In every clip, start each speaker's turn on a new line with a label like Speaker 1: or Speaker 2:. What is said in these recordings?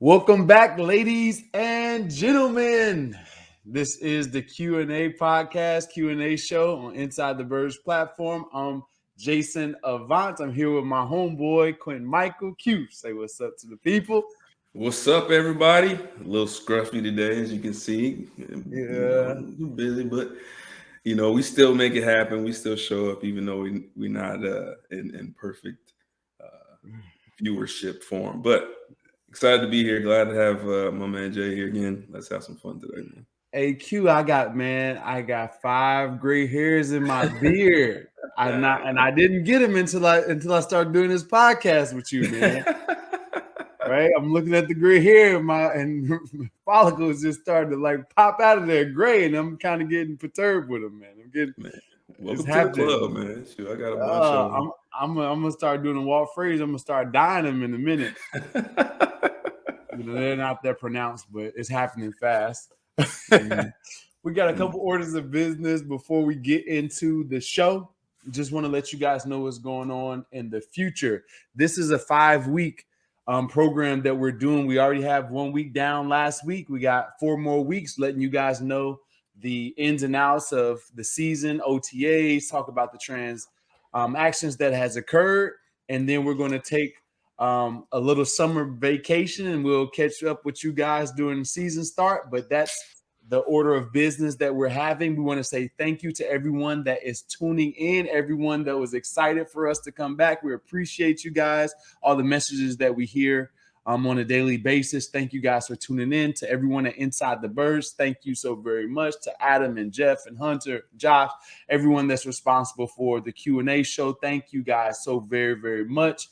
Speaker 1: Welcome back, ladies and gentlemen. This is the Q&A podcast, Q&A show on Inside the Birds platform. I'm Jason Avant. I'm here with my homeboy, Quintin Mikell. Q, say what's up to the people.
Speaker 2: What's up, everybody? A little scruffy today, as you can see.
Speaker 1: Yeah.
Speaker 2: Busy, but we still make it happen. We still show up, even though we're not in perfect viewership form. But excited to be here. Glad to have my man Jay here again. Let's have some fun today, man.
Speaker 1: Hey Q, I got 5 gray hairs in my beard. I didn't get them until I started doing this podcast with you, man. Right, I'm looking at the gray hair, and follicles just starting to like pop out of there gray, and I'm kind of getting perturbed with them, man.
Speaker 2: Welcome
Speaker 1: It's
Speaker 2: to the
Speaker 1: happening.
Speaker 2: club, man. Shoot, I got a bunch of them.
Speaker 1: I'm gonna start doing a Walt phrase. I'm gonna start dyeing them in a minute. They're not that pronounced, but it's happening fast. We got a couple orders of business before we get into the show. Just want to let you guys know what's going on in the future. This is a 5-week program that we're doing. We already have 1 week down last week. We got 4 more weeks letting you guys know the ins and outs of the season, OTAs, talk about the actions that has occurred. And then we're going to take a little summer vacation, and we'll catch up with you guys during the season start. But that's the order of business that we're having. We want to say thank you to everyone that is tuning in, everyone that was excited for us to come back. We appreciate you guys, all the messages that we hear on a daily basis. Thank you guys for tuning in. To everyone at Inside the Birds, thank you so very much. To Adam and Jeff and Hunter, Josh, everyone that's responsible for the Q&A show, thank you guys so very, very much.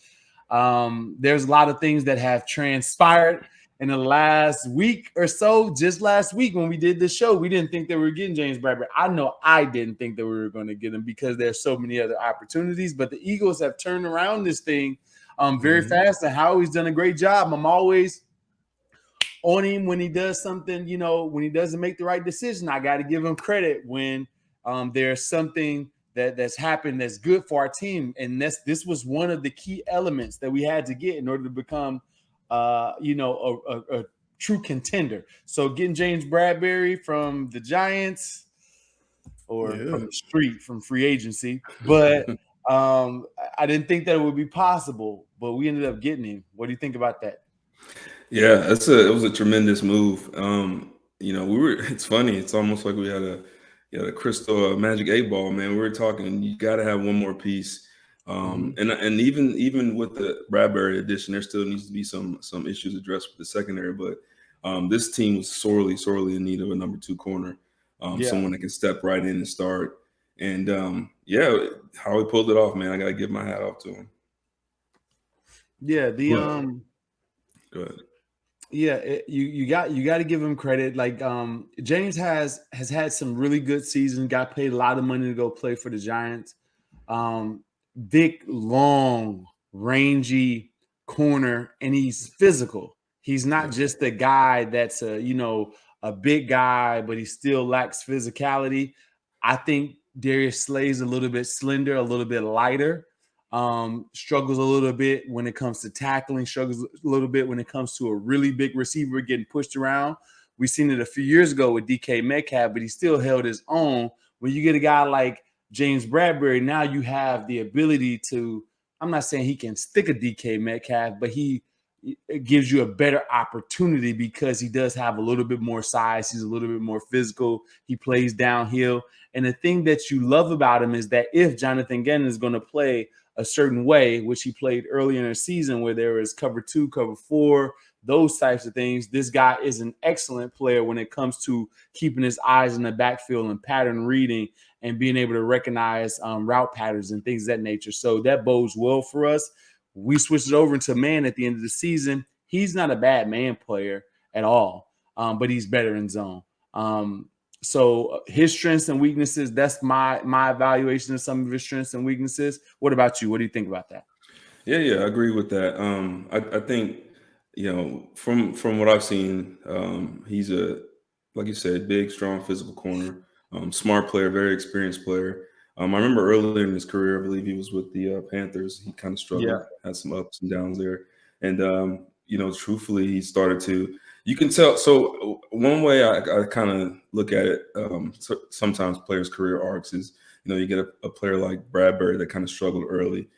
Speaker 1: There's a lot of things that have transpired in the last week or so. Just last week when we did this show, we didn't think that we were getting James Bradberry. I know I didn't think that we were going to get him because there's so many other opportunities. But the Eagles have turned around this thing very fast, and Howie's done a great job. I'm always on him when he does something, when he doesn't make the right decision. I got to give him credit when there's something that's happened that's good for our team. And this was one of the key elements that we had to get in order to become a true contender. So getting James Bradberry from the Giants or from the street, from free agency, but I didn't think that it would be possible, but we ended up getting him. What do you think about that?
Speaker 2: Yeah, it was a tremendous move. It's funny. It's almost like we had a crystal magic 8-ball, man. We were talking, you got to have one more piece. And even with the Bradberry addition, there still needs to be some issues addressed with the secondary. But this team was sorely in need of a number 2 corner, someone that can step right in and start. And how he pulled it off, man. I got to give my hat off to him.
Speaker 1: Yeah,
Speaker 2: Go ahead.
Speaker 1: Yeah, you got to give him credit. Like James has had some really good seasons. Got paid a lot of money to go play for the Giants. Big, long, rangy corner, and he's physical. He's not just a guy that's a big guy, but he still lacks physicality. I think Darius Slay's a little bit slender, a little bit lighter. Struggles a little bit when it comes to tackling, struggles a little bit when it comes to a really big receiver getting pushed around. We've seen it a few years ago with DK Metcalf, but he still held his own. When you get a guy like James Bradberry, now you have the ability to, I'm not saying he can stick a DK Metcalf, but it gives you a better opportunity because he does have a little bit more size. He's a little bit more physical. He plays downhill. And the thing that you love about him is that if Jonathan Gannon is going to play a certain way, which he played earlier in the season where there was cover 2, cover 4, those types of things, this guy is an excellent player when it comes to keeping his eyes in the backfield and pattern reading and being able to recognize route patterns and things of that nature. So that bodes well for us. We switched it over into man at the end of the season. He's not a bad man player at all, but he's better in zone. So his strengths and weaknesses, that's my evaluation of some of his strengths and weaknesses. What about you? What do you think about that?
Speaker 2: Yeah, I agree with that. I think, from what I've seen, he's like you said, big, strong, physical corner, smart player, very experienced player. I remember earlier in his career, I believe he was with the Panthers. He kind of struggled, had some ups and downs there. And, truthfully, he started to. You can tell. So one way I kind of look at it, sometimes players' career arcs is, you get a player like Bradberry that kind of struggled early.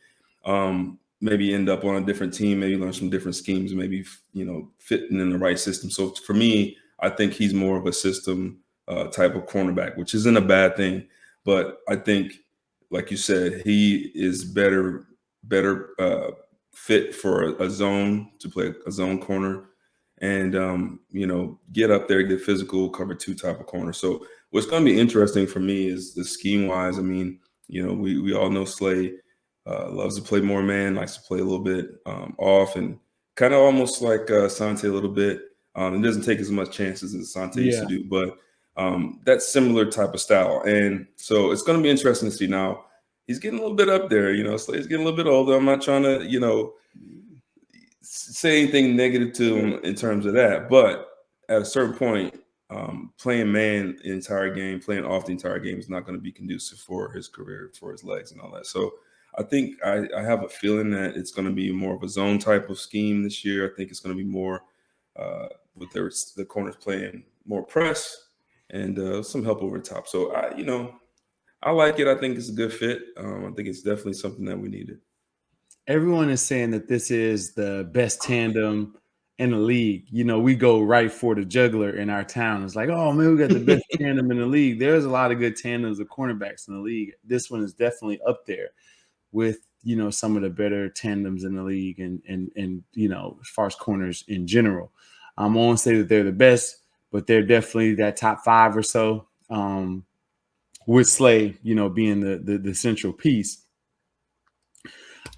Speaker 2: Maybe end up on a different team, maybe learn some different schemes, maybe, fitting in the right system. So for me, I think he's more of a system type of cornerback, which isn't a bad thing. But I think, like you said, he is better fit for a zone, to play a zone corner, and get up there, get physical, cover two type of corner. So what's going to be interesting for me is the scheme wise. I mean, we all know Slay loves to play more man, likes to play a little bit off, and kind of almost like Sante a little bit. It doesn't take as much chances as Sante used to do, but that's similar type of style. And so it's going to be interesting to see. Now he's getting a little bit up there, Slay's getting a little bit older. I'm not trying to, say anything negative to him in terms of that, but at a certain point, playing man the entire game, playing off the entire game is not going to be conducive for his career, for his legs and all that. So I think I have a feeling that it's going to be more of a zone type of scheme this year. I think it's going to be more with the corners playing more press and some help over the top. So I like it. I think it's a good fit. I think it's definitely something that we needed.
Speaker 1: Everyone is saying that this is the best tandem in the league. We go right for the juggler in our town. It's like, oh man, we got the best tandem in the league. There's a lot of good tandems of cornerbacks in the league. This one is definitely up there with some of the better tandems in the league, and as far as corners in general. I won't say that they're the best, but they're definitely that top 5 or so. With Slay, being the central piece.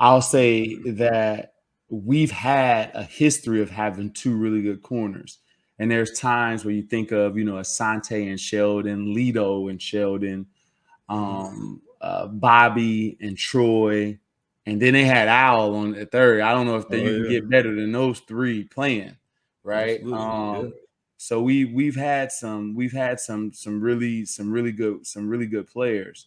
Speaker 1: I'll say that we've had a history of having 2 really good corners. And there's times where you think of, Asante and Sheldon, Lito and Sheldon, Bobby and Troy. And then they had Al on the third. I don't know if you can get better than those 3 playing, right? So we've had some really good players.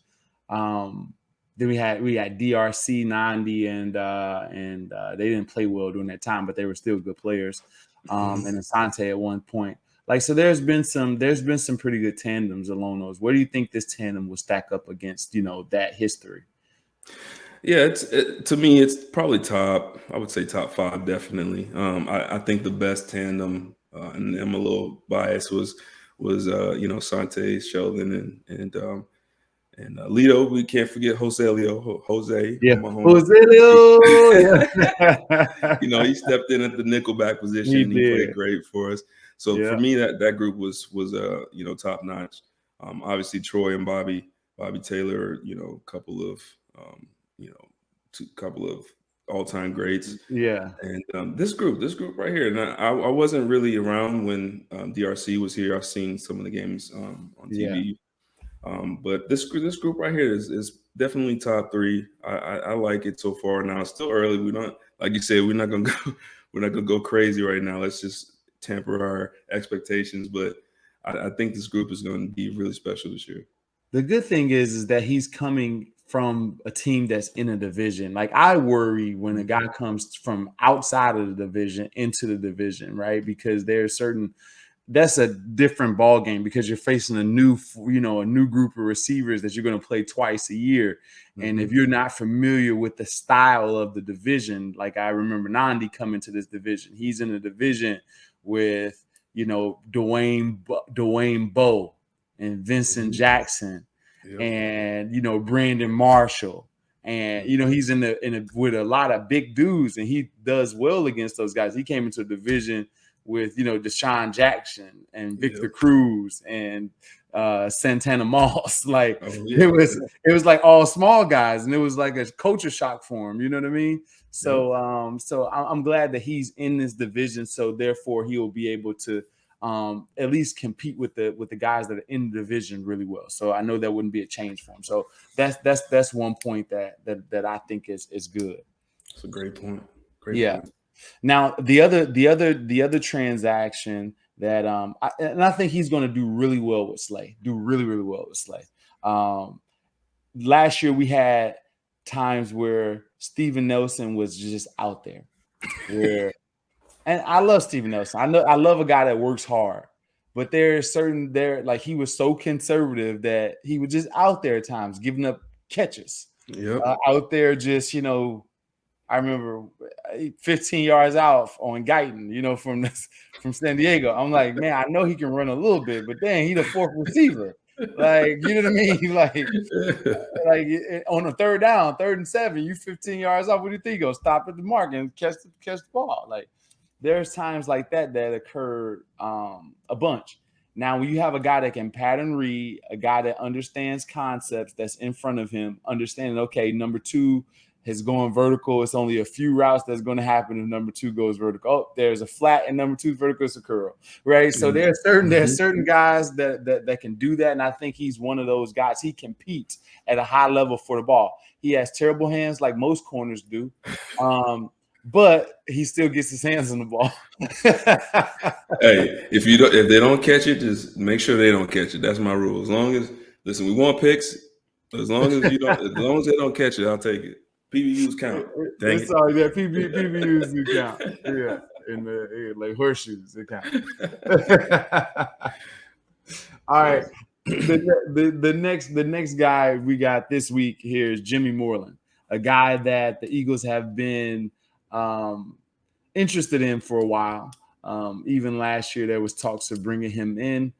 Speaker 1: Then we had DRC, Nandi, and they didn't play well during that time, but they were still good players. And Asante at one point. So there's been some pretty good tandems along those. Where do you think this tandem will stack up against that history?
Speaker 2: Yeah, to me, it's probably I would say top 5, definitely. I think the best tandem, and I'm a little biased, was Sante, Sheldon, and Lito. We can't forget Jose.
Speaker 1: Yeah, Jose.
Speaker 2: He stepped in at the nickelback position. And he played great for us. So for me, that group was top notch. Obviously Troy and Bobby Taylor, a couple of couple of all-time greats.
Speaker 1: Yeah.
Speaker 2: And this group right here. And I wasn't really around when DRC was here. I've seen some of the games on TV. Yeah. But this group right here is definitely top 3. I like it so far. Now it's still early. We don't, like you said, we're not gonna go crazy right now. Let's just temper our expectations. But I think this group is going to be really special this year.
Speaker 1: The good thing is that he's coming from a team that's in a division. I worry when a guy comes from outside of the division into the division, right? Because that's a different ball game, because you're facing a new group of receivers that you're going to play twice a year. And if you're not familiar with the style of the division, I remember Nandi coming to this division. He's in a division with, Dwayne Bowe and Vincent Jackson. Yep. And Brandon Marshall, and he's with a lot of big dudes, and he does well against those guys. He came into a division with Deshaun Jackson and Victor Cruz and Santana Moss. It was like all small guys, and it was like a culture shock for him. You know what I mean? So I'm glad that he's in this division. So therefore, he will be able to at least compete with the guys that are in the division really well. So I know that wouldn't be a change for him. So that's one point that I think is good.
Speaker 2: That's a great point.
Speaker 1: Point. Now the other transaction that I think he's going to do really well with Slay. Last year we had times where Steven Nelson was just out there, where And I love Steven Nelson. I love a guy that works hard. But there's certain like he was so conservative that he was just out there at times giving up catches.
Speaker 2: Yep.
Speaker 1: Out there just, I remember 15 yards out on Guyton, from San Diego. I'm like, man, I know he can run a little bit, but then he the fourth receiver. Like, you know what I mean? Like on a third down, 3rd and 7, you 15 yards off. What do you think? Go stop at the mark and catch the ball. Like there's times like that occurred a bunch. Now, when you have a guy that can pattern read, a guy that understands concepts that's in front of him, understanding, okay, number 2 is going vertical. It's only a few routes that's going to happen if number 2 goes vertical. Oh, there's a flat and number 2 vertical is a curl, right? So there's certain guys that can do that, and I think he's one of those guys. He competes at a high level for the ball. He has terrible hands like most corners do, but he still gets his hands on the ball.
Speaker 2: Hey, if they don't catch it, just make sure they don't catch it. That's my rule. As long as we want picks. As long as they don't catch it, I'll take it. PBUs count. Dang it.
Speaker 1: Sorry, yeah, PBUs do count. Yeah, like horseshoes, it count. All right. The next guy we got this week here is Jimmy Moreland, a guy that the Eagles have been interested in for a while. Even last year, there was talks of bringing him in.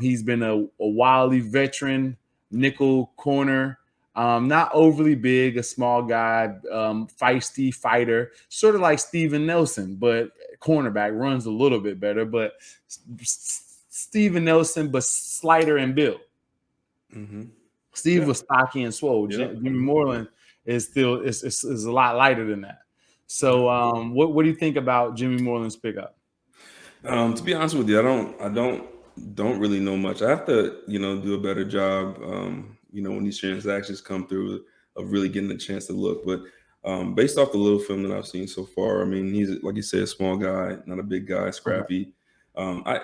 Speaker 1: He's been a wily veteran, nickel corner. Not overly big, a small guy, feisty fighter, sort of like Steven Nelson, but cornerback, runs a little bit better. But Steven Nelson, but slighter in build. Mm-hmm. Steve was stocky and swole. Yeah. Jimmy Moreland is still is a lot lighter than that. So, what do you think about Jimmy Moreland's pickup?
Speaker 2: To be honest with you, I don't really know much. I have to, do a better job. When these transactions come through, of really getting a chance to look. But based off the little film that I've seen so far, I mean, he's, like you said, a small guy, not a big guy, scrappy. Okay.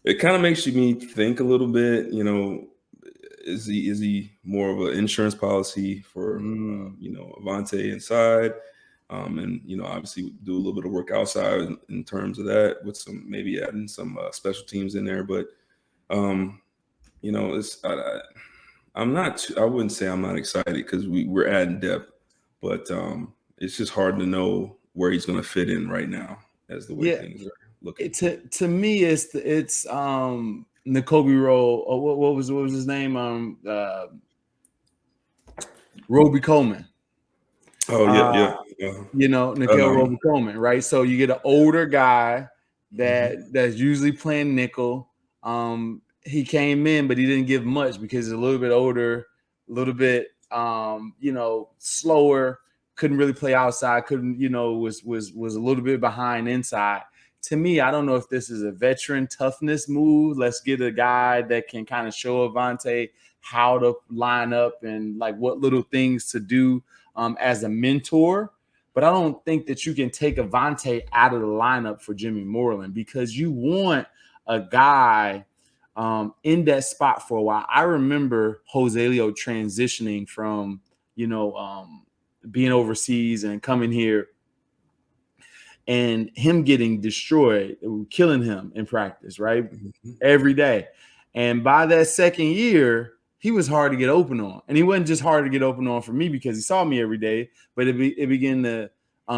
Speaker 2: It kind of makes me think a little bit, is he more of an insurance policy for, Avante inside? And, obviously do a little bit of work outside in terms of that, with some, maybe adding some special teams in there. But, I wouldn't say I'm not excited, because we're adding depth, but it's just hard to know where he's going to fit in right now as the way things are looking.
Speaker 1: To me, it's N'Kobe Rowe. What was his name? Roby Coleman.
Speaker 2: Oh yeah.
Speaker 1: N'Keal Roby Coleman, right? So you get an older guy that's usually playing nickel. He came in, but he didn't give much because he's a little bit older, a little bit, slower. Couldn't really play outside. Was a little bit behind inside. To me, I don't know if this is a veteran toughness move. Let's get a guy that can kind of show Avante how to line up and like what little things to do as a mentor. But I don't think that you can take Avante out of the lineup for Jimmy Moreland, because you want a guy in that spot for a while. I remember Joselio transitioning from, being overseas and coming here, and him getting destroyed, killing him in practice, right? Every day. And by that second year, he was hard to get open on. And he wasn't just hard to get open on for me because he saw me every day, but it began to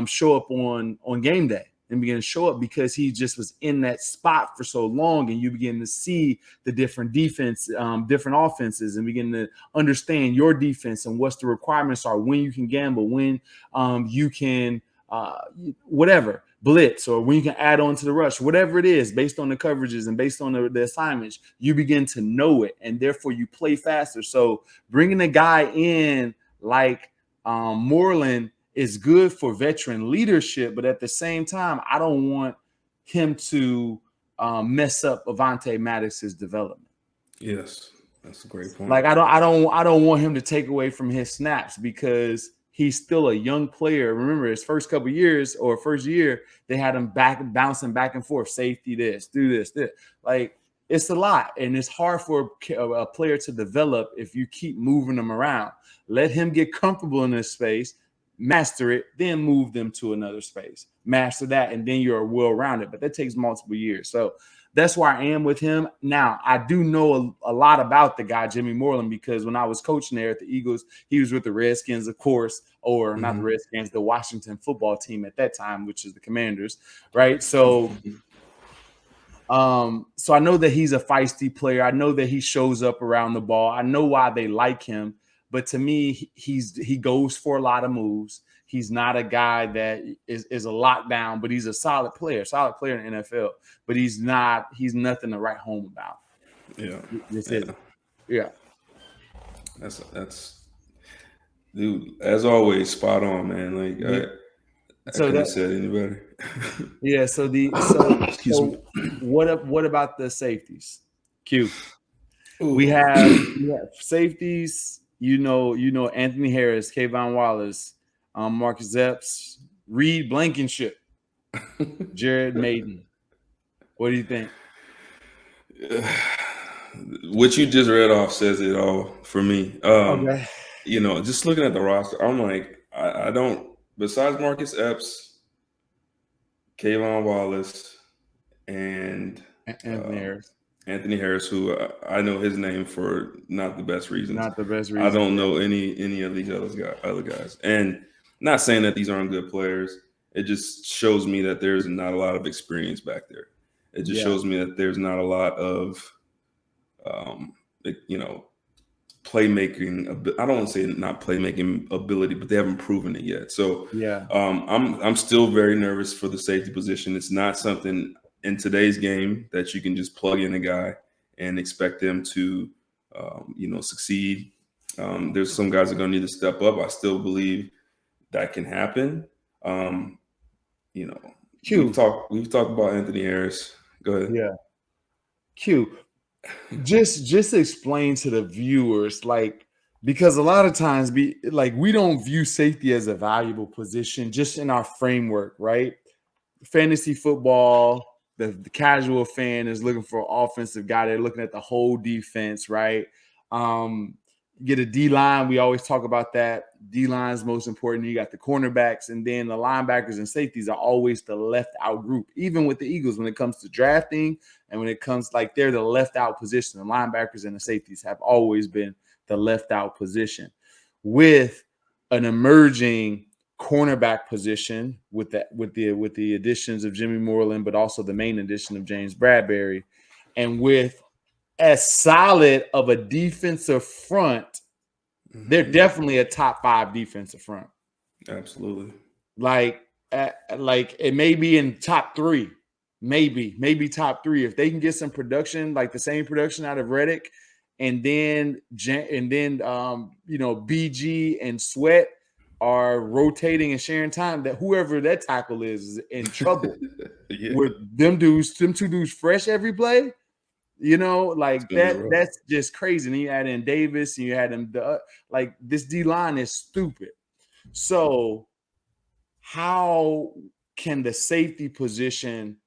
Speaker 1: show up on game day. And began to show up because he just was in that spot for so long, and you begin to see the different defense, different offenses, and begin to understand your defense and what's the requirements are, when you can gamble, when you can whatever, blitz, or when you can add on to the rush, whatever it is, based on the coverages and based on the assignments, you begin to know it, and therefore you play faster. So bringing a guy in like Moreland is good for veteran leadership, but at the same time, I don't want him to mess up Avante Maddox's development.
Speaker 2: Yes, that's a great point.
Speaker 1: Like I don't want him to take away from his snaps, because he's still a young player. Remember, his first couple of years or first year, they had him bouncing back and forth, safety this, do this. Like, it's a lot, and it's hard for a player to develop if you keep moving him around. Let him get comfortable in this space. master it, then move them to another space, master that, and then you're well-rounded. But that takes multiple years. So that's where I am with him. Now, I do know a lot about the guy, Jimmy Moreland, because when I was coaching there at the Eagles, he was with the Redskins, of course, or not the Redskins, the Washington football team at that time, which is the Commanders, right? So so I know that he's a feisty player. I know that he shows up around the ball. I know why they like him. But to me, he goes for a lot of moves. He's not a guy that is a lockdown, but he's a solid player in the NFL. But he's nothing to write home about.
Speaker 2: Yeah. That's dude, as always, spot on, man. Like I couldn't have said any better.
Speaker 1: Yeah. So what about the safeties? Q. Ooh. We have safeties. You know Anthony Harris, Kayvon Wallace, Marcus Epps, Reed Blankenship, Jared Maiden. What do you think?
Speaker 2: What you just read off says it all for me.
Speaker 1: Okay.
Speaker 2: Just looking at the roster, I'm like, I don't. Besides Marcus Epps, Kayvon Wallace, and Anthony Harris, who I know his name for not the best reasons.
Speaker 1: Not the best reasons.
Speaker 2: I don't know any of these other guys. And not saying that these aren't good players. It just shows me that there's not a lot of experience back there. It just shows me that there's not a lot of, playmaking. I don't want to say not playmaking ability, but they haven't proven it yet. So I'm still very nervous for the safety position. It's not something in today's game that you can just plug in a guy and expect them to, succeed. There's some guys that are going to need to step up. I still believe that can happen. We've talked about Anthony Harris. Go ahead.
Speaker 1: Yeah. Q. Just explain to the viewers, because a lot of times we don't view safety as a valuable position just in our framework, right? Fantasy football, the casual fan is looking for an offensive guy. They're looking at the whole defense, right? Get a D-line. We always talk about that. D-line is most important. You got the cornerbacks, and then the linebackers and safeties are always the left-out group, even with the Eagles when it comes to drafting and when it comes they're the left-out position. The linebackers and the safeties have always been the left-out position. With an emerging cornerback position with the additions of Jimmy Moreland, but also the main addition of James Bradberry, and with as solid of a defensive front, they're definitely a top 5 defensive front.
Speaker 2: Absolutely.
Speaker 1: It may be in top 3, maybe top 3 if they can get some production, like the same production out of Reddick, and then BG and Sweat are rotating and sharing time. That whoever that tackle is in trouble. With them 2 dudes fresh every play. That's just crazy. And you add in Davis and you had him. This D-line is stupid. So how can the safety position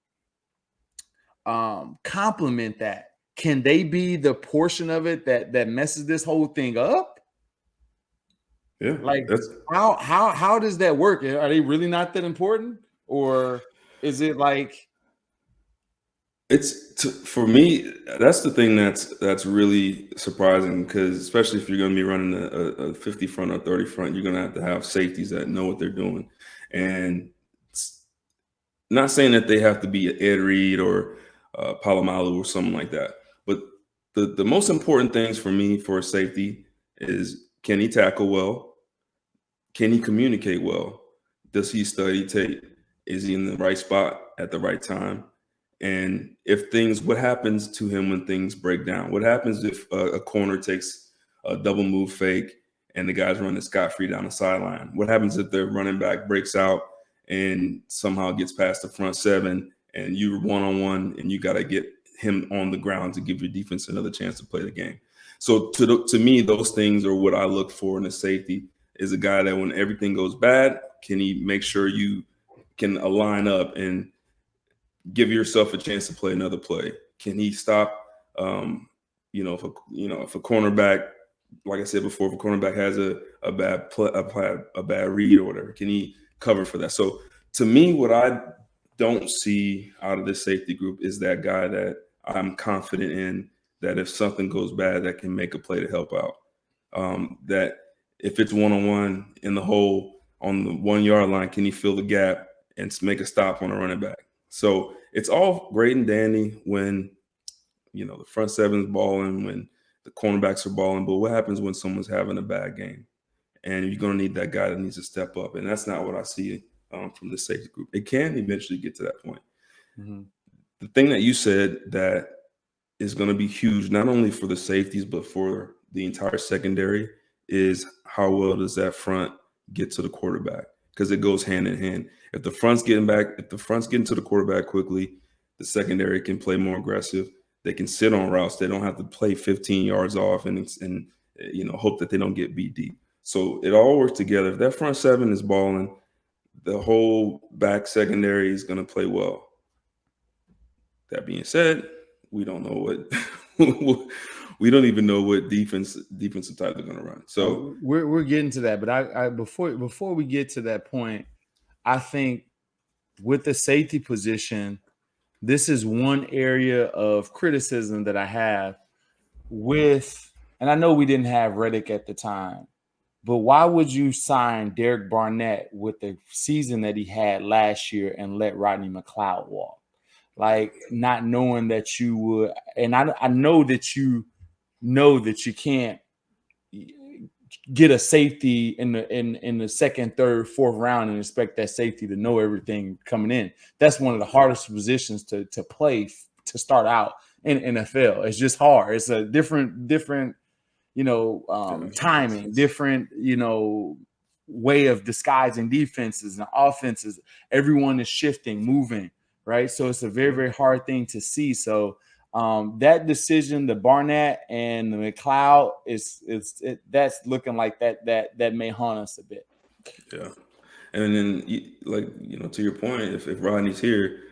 Speaker 1: complement that? Can they be the portion of it that messes this whole thing up?
Speaker 2: Yeah.
Speaker 1: How does that work? Are they really not that important? Or is it
Speaker 2: for me, that's the thing that's really surprising, because especially if you're going to be running a 50 front or 30 front, you're going to have safeties that know what they're doing. And not saying that they have to be Ed Reed or Palomalu or something like that, but the most important things for me for a safety is, can he tackle well? Can he communicate well? Does he study tape? Is he in the right spot at the right time? And what happens to him when things break down? What happens if a corner takes a double move fake and the guy's running scot-free down the sideline? What happens if their running back breaks out and somehow gets past the front 7 and you're one-on-one and you got to get him on the ground to give your defense another chance to play the game? So to me, those things are what I look for in a safety, is a guy that when everything goes bad, can he make sure you can align up and give yourself a chance to play another play? Can he stop? If a cornerback like I said before, if a cornerback has a bad read or whatever, can he cover for that? So to me, what I don't see out of this safety group is that guy that I'm confident in, that if something goes bad, that can make a play to help out. That if it's one-on-one in the hole on the 1 yard line, can he fill the gap and make a stop on a running back? So it's all great and dandy when, the front seven's balling, when the cornerbacks are balling. But what happens when someone's having a bad game? And you're going to need that guy that needs to step up. And that's not what I see from the safety group. It can eventually get to that point.
Speaker 1: Mm-hmm.
Speaker 2: The thing that you said that is going to be huge, not only for the safeties, but for the entire secondary, is how well does that front get to the quarterback? Because it goes hand in hand. If the front's getting to the quarterback quickly, the secondary can play more aggressive. They can sit on routes. They don't have to play 15 yards off and hope that they don't get beat deep. So it all works together. If that front seven is balling, the whole back secondary is going to play well. That being said, we don't know what we don't even know what defensive type they're going to run. So
Speaker 1: we're getting to that, but I before we get to that point, I think with the safety position, this is one area of criticism that I have with, and I know we didn't have Reddick at the time, but why would you sign Derek Barnett with the season that he had last year and let Rodney McLeod walk? Like, not knowing that you would, and I know that you can't get a safety in the second, third, fourth round and expect that safety to know everything coming in. That's one of the hardest positions to play to start out in NFL. It's just hard. It's a different timing, different way of disguising defenses and offenses. Everyone is shifting, moving, right? So it's a very, very hard thing to see. So that decision, the Barnett and the McLeod, that's looking like that may haunt us a bit.
Speaker 2: Yeah, and then to your point, if Rodney's here,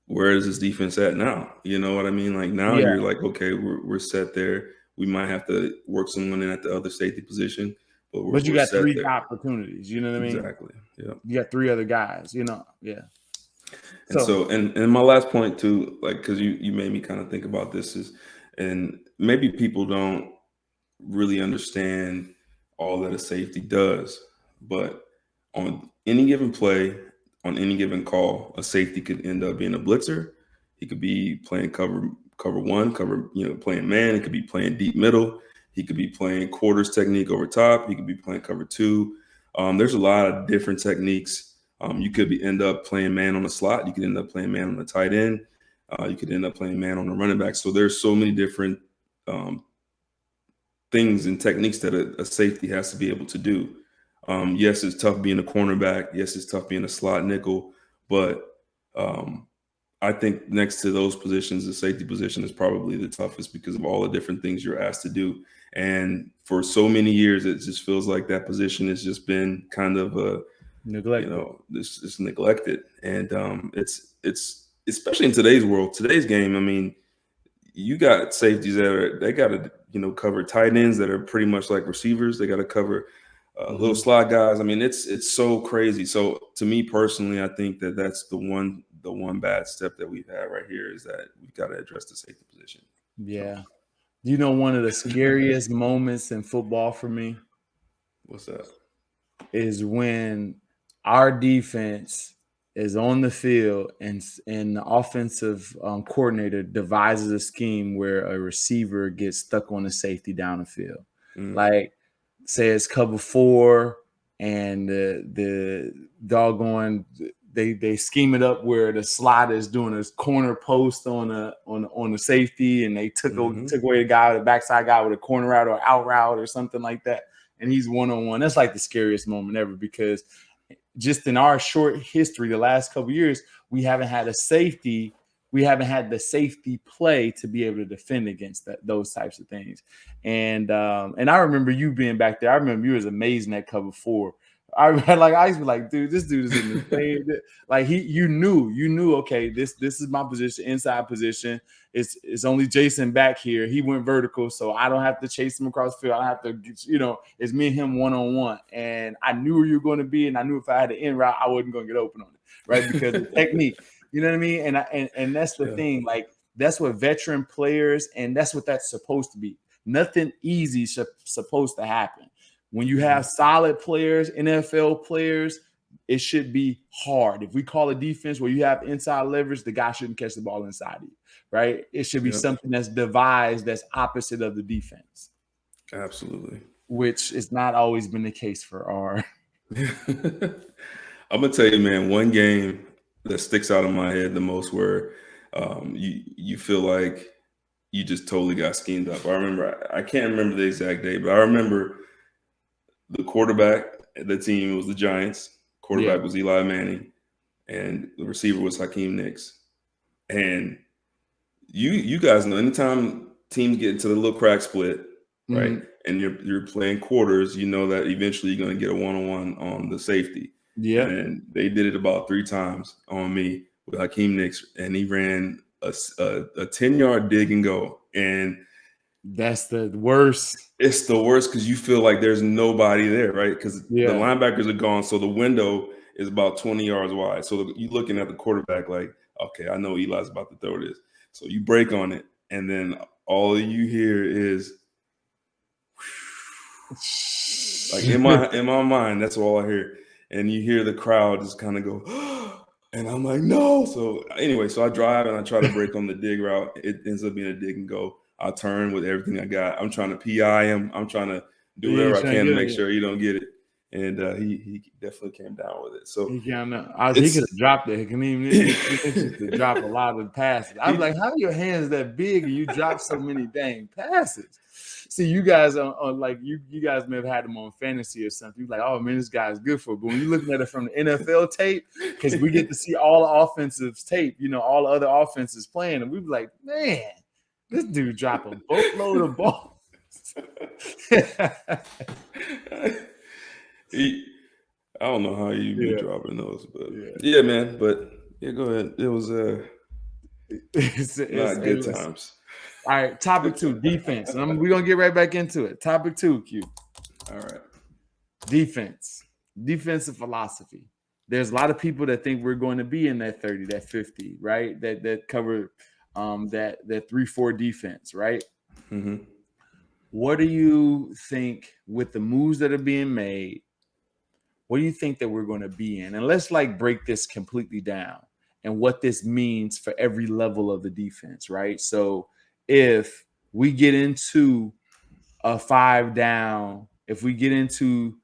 Speaker 2: where is his defense at now? You know what I mean? Like now you're like, okay, we're set there. We might have to work someone in at the other safety position,
Speaker 1: but you got three opportunities. You know what I mean?
Speaker 2: Exactly. Yeah.
Speaker 1: You got three other guys. Yeah.
Speaker 2: And so my last point too, like, because you made me kind of think about this is, and maybe people don't really understand all that a safety does, but on any given play, on any given call, a safety could end up being a blitzer. He could be playing cover one, playing man. He could be playing deep middle. He could be playing quarters technique over top. He could be playing cover two. There's a lot of different techniques. You could end up playing man on the slot. You could end up playing man on the tight end. You could end up playing man on the running back. So there's so many different things and techniques that a safety has to be able to do. Yes, it's tough being a cornerback. Yes, it's tough being a slot nickel. But I think next to those positions, the safety position is probably the toughest because of all the different things you're asked to do. And for so many years, it just feels like that position has just been kind of
Speaker 1: neglected.
Speaker 2: It's neglected. And it's especially in today's world, today's game. I mean, you got safeties they got to cover tight ends that are pretty much like receivers. They got to cover little slot guys. I mean, it's so crazy. So to me personally, I think that's the one bad step that we've had right here is that we've got to address the safety position.
Speaker 1: Yeah. One of the scariest moments in football for me?
Speaker 2: What's that?
Speaker 1: Is when our defense is on the field and the offensive coordinator devises a scheme where a receiver gets stuck on a safety down the field. Like, say it's cover four and the doggone they scheme it up where the slot is doing a corner post on a safety, and they took away the guy, the backside guy with a corner route or out route or something like that, and he's one-on-one. That's like the scariest moment ever, because just in our short history, the last couple of years, we haven't had the safety play to be able to defend against those types of things. And I remember you being back there. I remember you was amazing at cover four. I used to be like, dude, this dude is in the same. Like you knew. Okay, this is my position, inside position. It's only Jason back here. He went vertical, so I don't have to chase him across the field. I don't have to, it's me and him 1-on-1. And I knew where you were going to be, and I knew if I had an in route, I wasn't going to get open on it, right? Because the technique, you know what I mean? And that's the thing. Like that's what veteran players, and that's what that's supposed to be. Nothing easy supposed to happen. When you have solid players, NFL players, it should be hard. If we call a defense where you have inside leverage, the guy shouldn't catch the ball inside you, right? It should be something that's devised that's opposite of the defense.
Speaker 2: Absolutely.
Speaker 1: Which has not always been the case for our.
Speaker 2: I'm going to tell you, man, one game that sticks out in my head the most where you feel like you just totally got schemed up. I can't remember the exact day, but I remember the quarterback at the team was the Giants. Quarterback was Eli Manning, and the receiver was Hakeem Nicks. And you guys know, anytime teams get into the little crack split, right, and you're playing quarters, you know that eventually you're going to get a one-on-one on the safety. Yeah, and they did it about 3 times on me with Hakeem Nicks, and he ran a 10-yard dig and go, and
Speaker 1: that's the worst.
Speaker 2: It's the worst because you feel like there's nobody there, right? Because the linebackers are gone, so the window is about 20 yards wide. So you're looking at the quarterback like, okay, I know Eli's about to throw this. So you break on it, and then all you hear is, like in my mind, that's all I hear. And you hear the crowd just kind of go, and I'm like, no. So anyway, so I drive and I try to break on the dig route. It ends up being a dig and go. I turn with everything I got. I'm trying to PI him. I'm trying to do whatever I can to make sure you don't get it. And he definitely came down with it. So
Speaker 1: he could have dropped it. He can even drop a lot of passes. I was like, how are your hands that big and you drop so many dang passes? See, you guys are like you guys may have had him on fantasy or something. You're like, oh man, this guy's good for it. But when you're looking at it from the NFL tape, because we get to see all the offensive tape, all the other offenses playing, and we be like, man, this dude dropped a boatload of balls.
Speaker 2: I don't know how you be dropping those, but yeah, man. But yeah, go ahead. It was it's not good times.
Speaker 1: All right, topic 2, defense. And we're gonna get right back into it. Topic 2, Q.
Speaker 2: All right.
Speaker 1: Defensive philosophy. There's a lot of people that think we're going to be in that 30, that 50, right? That cover that 3-4 defense, right?
Speaker 2: Mm-hmm.
Speaker 1: What do you think with the moves that are being made? What do you think that we're going to be in? And let's break this completely down and what this means for every level of the defense, right? So if we get into a 5 down, if we get into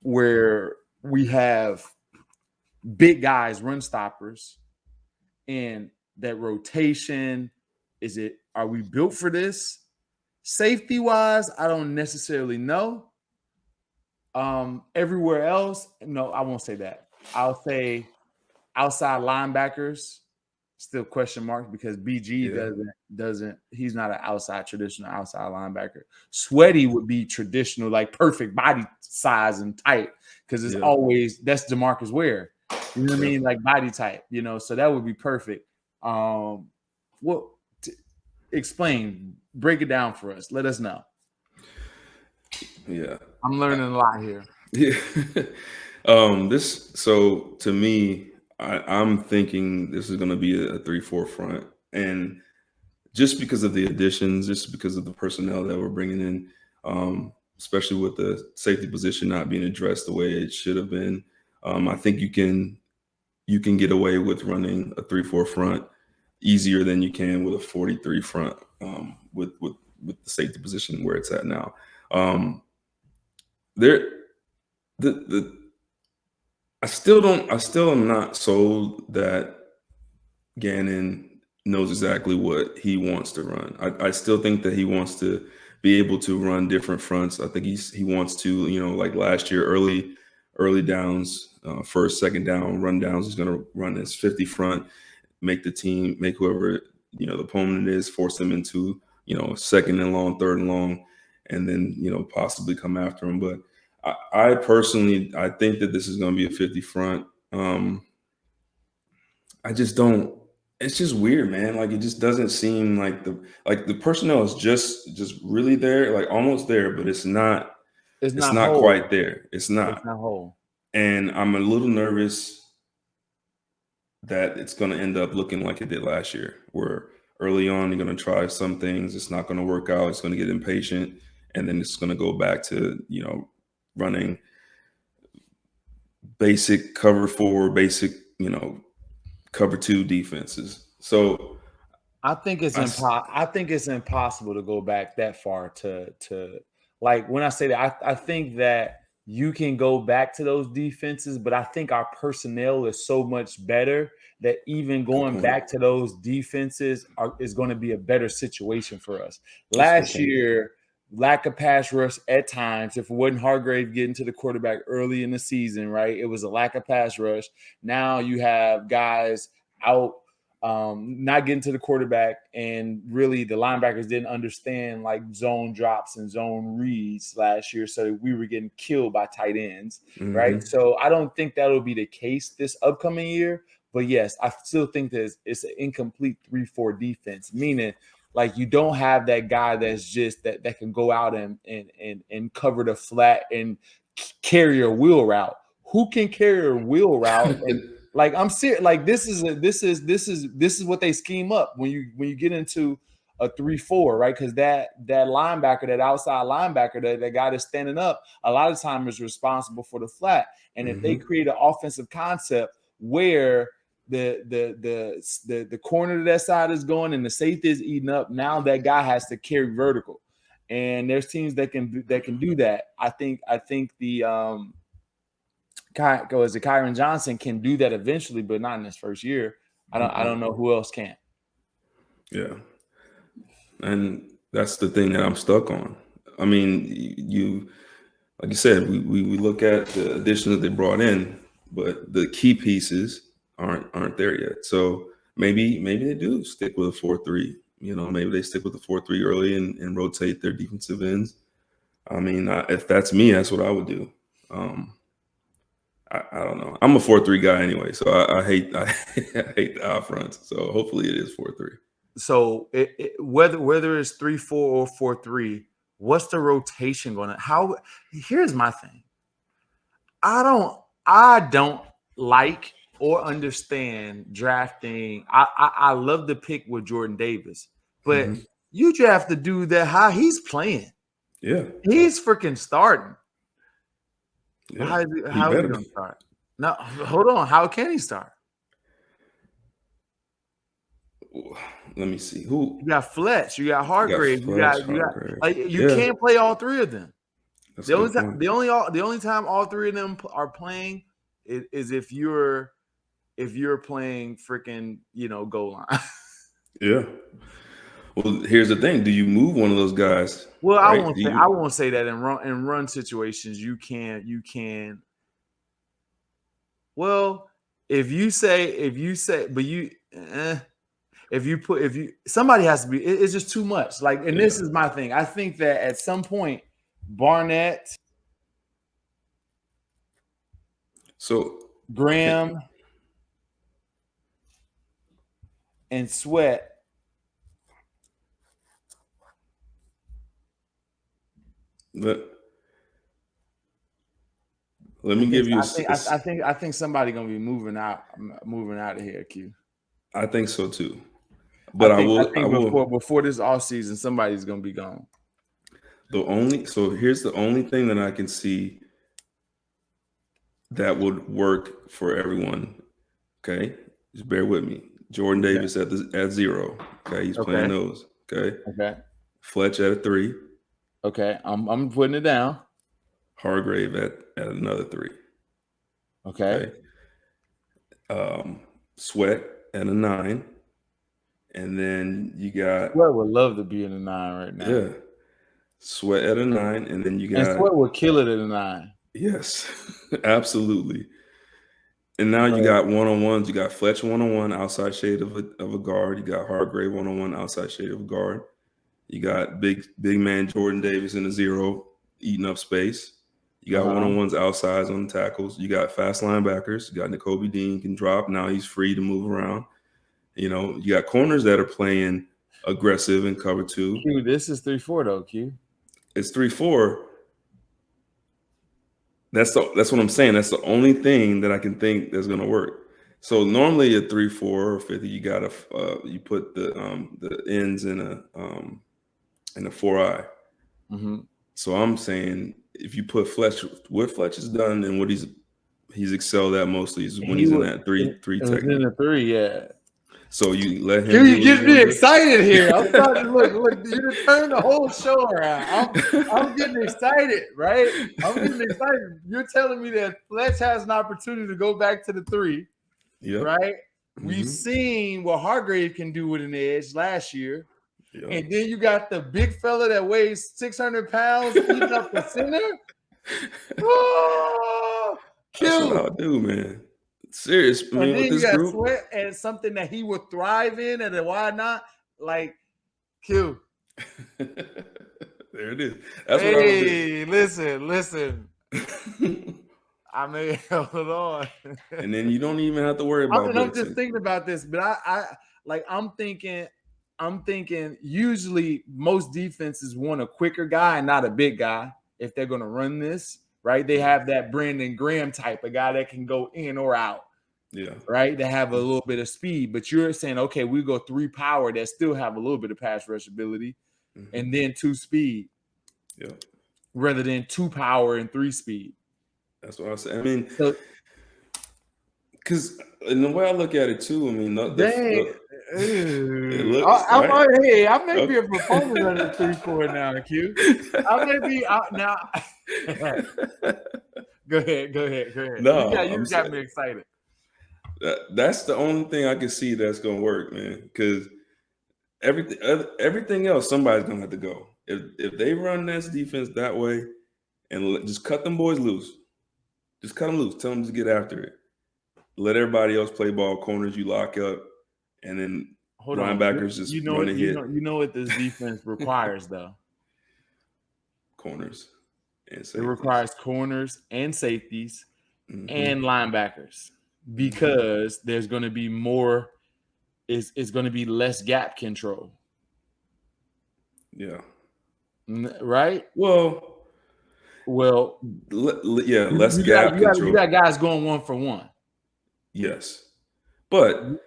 Speaker 1: where we have big guys, run stoppers, and that rotation, are we built for this? Safety wise, I don't necessarily know. Everywhere else, no, I won't say that. I'll say outside linebackers, still question marks because BG doesn't. He's not an traditional outside linebacker. Sweaty would be traditional, like perfect body size and type, because it's always that's DeMarcus Ware. You know what I mean? Like body type, so that would be perfect. Explain, break it down for us. Let us know.
Speaker 2: Yeah.
Speaker 1: I'm learning a lot here.
Speaker 2: Yeah. So to me, I'm thinking this is going to be a 3-4 front. And just because of the additions, just because of the personnel that we're bringing in, especially with the safety position not being addressed the way it should have been, I think you can get away with running a 3-4 front easier than you can with a 43 front with the safety position where it's at now. I still am not sold that Gannon knows exactly what he wants to run. I still think that he wants to be able to run different fronts. I think he wants to, like last year, early downs, first, second down, run downs. He's going to run his 50 front, make whoever, the opponent is, force them into, second and long, third and long, and then, possibly come after him. But I personally, I think that this is going to be a 50 front. I just don't. It's just weird, man. Like it just doesn't seem like the personnel is just really there, like almost there, but it's not.
Speaker 1: It's
Speaker 2: It's
Speaker 1: not
Speaker 2: not
Speaker 1: whole.
Speaker 2: quite there. It's
Speaker 1: It's
Speaker 2: not.
Speaker 1: not whole.
Speaker 2: And I'm a little nervous that it's going to end up looking like it did last year, where early on you're going to try some things, it's not going to work out, it's going to get impatient, and then it's going to go back to running basic cover 4, basic cover 2 defenses. So
Speaker 1: I think it's impossible to go back that far to like when I say that I think that you can go back to those defenses, but I think our personnel is so much better that even
Speaker 2: good
Speaker 1: going
Speaker 2: point.
Speaker 1: back to those defenses is going to be a better situation for us.
Speaker 2: That's a good
Speaker 1: Last
Speaker 2: point.
Speaker 1: year, lack of pass rush at times. If it wasn't Hargrave getting to the quarterback early in the season, right? It was a lack of pass rush. Now you have guys out not getting to the quarterback, and really the linebackers didn't understand like zone drops and zone reads last year, so we were getting killed by tight ends, right? So I don't think that'll be the case this upcoming year, but yes, I still think that it's an incomplete 3-4 defense, meaning like you don't have that guy that's just that can go out and cover the flat and carry a wheel route. Who can carry a wheel route and like I'm serious. Like this is what they scheme up when you get into a 3-4, right? Because that linebacker, that outside linebacker, that guy that's standing up, a lot of time is responsible for the flat. And if they create an offensive concept where the corner to that side is going and the safety is eating up, now that guy has to carry vertical. And there's teams that can do that. I think the Kyron Johnson can do that eventually, but not in his first year. I don't know who else can.
Speaker 2: Yeah. And that's the thing that I'm stuck on. I mean, you like you said, we look at the additions that they brought in, but the key pieces aren't there yet. So maybe they do stick with a 4-3. Maybe they stick with the 4-3 early and rotate their defensive ends. I mean, if that's me, that's what I would do. I don't know. I'm a 4-3 guy anyway, so I hate I hate the out fronts. So hopefully it is 4-3.
Speaker 1: So whether it's 3-4 or 4-3, what's the rotation going to? How? Here's my thing. I don't like or understand drafting. I love the pick with Jordan Davis, but you draft the dude that how he's playing.
Speaker 2: Yeah,
Speaker 1: he's freaking starting.
Speaker 2: Yeah.
Speaker 1: How is he going to start? No, hold on. How can he start?
Speaker 2: Let me see. Who
Speaker 1: you got? Fletch. You got Hargrave. You got like you can't play all three of them.
Speaker 2: That's
Speaker 1: the only time all three of them are playing is if you're playing freaking goal line.
Speaker 2: Yeah. Well, here's the thing: do you move one of those guys?
Speaker 1: Well, right? I won't say that in run situations you can. Well, if you somebody has to be. It's just too much. Like, and this is my thing. I think that at some point, Barnett, Graham, and Sweat.
Speaker 2: Let me give you.
Speaker 1: I think somebody gonna be moving out of here, Q.
Speaker 2: I think so too. But I will
Speaker 1: before this off season, somebody's gonna be gone.
Speaker 2: Here's the only thing that I can see that would work for everyone. Okay, just bear with me. Jordan Davis at 0. Okay, he's playing those. Okay. Fletch at a 3.
Speaker 1: Okay, I'm putting it down.
Speaker 2: Hargrave at another 3.
Speaker 1: Okay.
Speaker 2: Sweat at a 9. And then you got
Speaker 1: Sweat would love to be in a 9 right now.
Speaker 2: Yeah. Sweat at a 9, and then you got
Speaker 1: Sweat would kill it at a 9.
Speaker 2: Yes, absolutely. And now you got one-on-ones. You got Fletch one-on-one, outside shade of a guard. You got Hargrave one-on-one, outside shade of a guard. You got big man Jordan Davis in a 0, eating up space. You got one-on-ones outsides on the tackles. You got fast linebackers. You got Nakobe Dean can drop. Now he's free to move around. You know, you got corners that are playing aggressive in cover 2.
Speaker 1: Q, this is 3-4 though, Q.
Speaker 2: It's 3-4. That's what I'm saying. That's the only thing that I can think that's going to work. So normally a 3-4 or 50, you got to you put the ends in a 4-eye.
Speaker 1: Mm-hmm.
Speaker 2: So I'm saying if you put Fletch, what Fletch has done and what he's excelled at mostly is when he's in that three technique.
Speaker 1: In the 3, yeah.
Speaker 2: So you let him.
Speaker 1: You get me excited here. I'm trying to look. You just turn the whole show around. I'm getting excited, right? I'm getting excited. You're telling me that Fletch has an opportunity to go back to the 3, right? Mm-hmm. We've seen what Hargrave can do with an edge last year. Yep. And then you got the big fella that weighs 600 pounds eating up the center. Oh,
Speaker 2: that's what I'll do, man. Serious, man.
Speaker 1: And then you got Sweat and something that he would thrive in, and why not? Like, Q.
Speaker 2: There it is. That's
Speaker 1: what
Speaker 2: I would
Speaker 1: do. Listen. I mean, hold on.
Speaker 2: And then you don't even have to worry about.
Speaker 1: I'm just thinking about this, but I'm thinking. Usually, most defenses want a quicker guy and not a big guy if they're going to run this. Right, they have that Brandon Graham type of guy that can go in or out.
Speaker 2: Yeah,
Speaker 1: right. They have a little bit of speed, but you're saying, okay, we go 3 power that still have a little bit of pass rush ability, and then 2 speed.
Speaker 2: Yeah,
Speaker 1: rather than 2 power and 3 speed.
Speaker 2: That's what I said. I mean, because in the way I look at it too, I mean,
Speaker 1: I may be a proponent of the 3-4 now, Q. I may be now. Go ahead.
Speaker 2: No,
Speaker 1: you got me excited.
Speaker 2: That's the only thing I can see that's gonna work, man. Because everything else, somebody's gonna have to go. If they run this defense that way, and just cut them boys loose, just cut them loose. Tell them to get after it. Let everybody else play ball. Corners you lock up, and then linebackers just run and hit.
Speaker 1: You know what this defense requires, though.
Speaker 2: Corners and safeties.
Speaker 1: It requires corners and safeties and linebackers because there's going to be more. It's going to be less gap control.
Speaker 2: Yeah.
Speaker 1: Right.
Speaker 2: Well. Yeah. Less gap control.
Speaker 1: You got guys going 1-for-1.
Speaker 2: Yes, but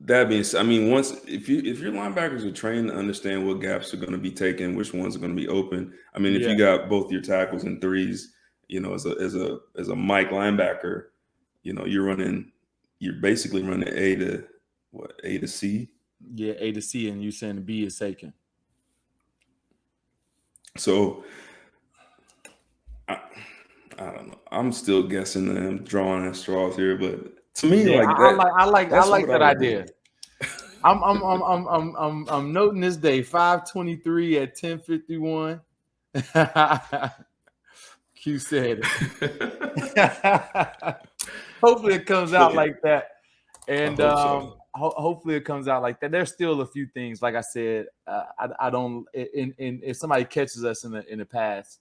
Speaker 2: that being said, I mean, if your linebackers are trained to understand what gaps are going to be taken, which ones are going to be open. I mean, if you got both your tackles and 3s, you know, as a Mike linebacker, you know, you're basically running A to C.
Speaker 1: Yeah, A to C, and you saying B is taken.
Speaker 2: So I don't know. I'm still guessing and I'm drawing at straws here, but to me,
Speaker 1: I like that idea. I'm noting this day 5/23 at 10:51. Q said it. Hopefully it comes out like that, and hopefully it comes out like that. There's still a few things, like I said. I don't. If somebody catches us in the pass